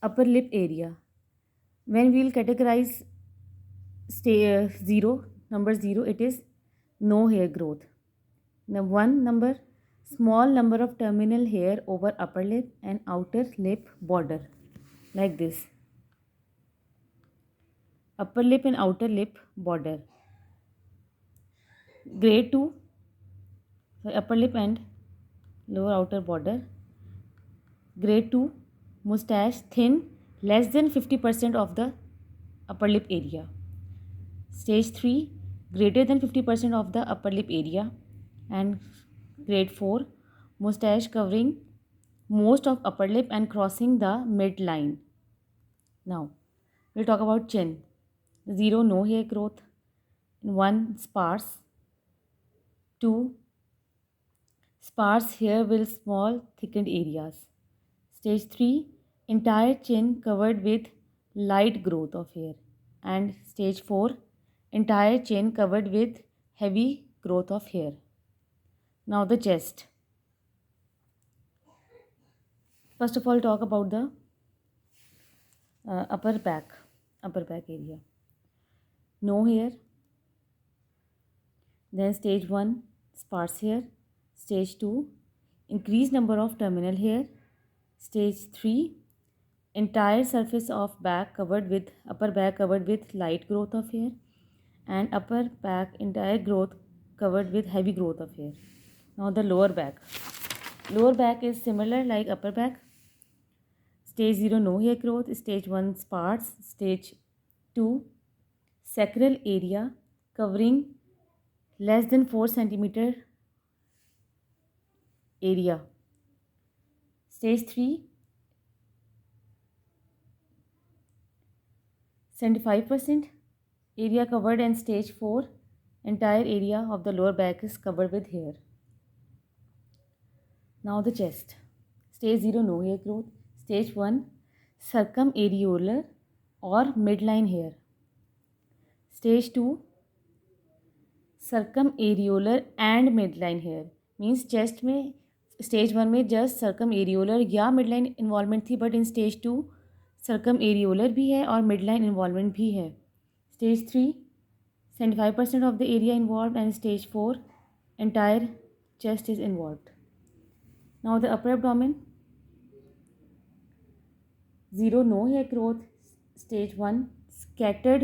upper lip area. When we'll categorize number 0, it is no hair growth. Now 1 number, small number of terminal hair over upper lip and outer lip border, like this. Upper lip and outer lip border. Grade 2, upper lip and lower outer border. Grade 2, mustache thin, less than 50% of the upper lip area. Stage 3, greater than 50% of the upper lip area. And grade 4, mustache covering most of upper lip and crossing the midline. Now, we'll talk about chin. 0, no hair growth. 1, sparse. 2, sparse hair with small thickened areas. Stage 3, entire chin covered with light growth of hair. And stage 4, entire chin covered with heavy growth of hair. Now the chest. First of all, talk about the upper back area. No hair. Then stage 1, sparse hair. Stage 2, increased number of terminal hair. Stage 3, entire surface of upper back covered with light growth of hair, and upper back entire growth covered with heavy growth of hair. Now the lower back. Lower back is similar like upper back. Stage 0, no hair growth. Stage 1, sparse. Stage 2, sacral area covering less than 4 centimeter area. Stage 3, 75% area covered, and stage 4, entire area of the lower back is covered with hair. Now the chest. Stage 0, no hair growth. Stage 1, circumareolar or midline hair. Stage 2, circumareolar and midline hair. Means chest में stage 1 में just circumareolar या midline involvement थी, but in stage 2 circumareolar भी है और midline involvement भी है. Stage 3, 75% of the area involved, and stage 4, entire chest is involved. Now the upper abdomen. 0, no hair growth. Stage 1, scattered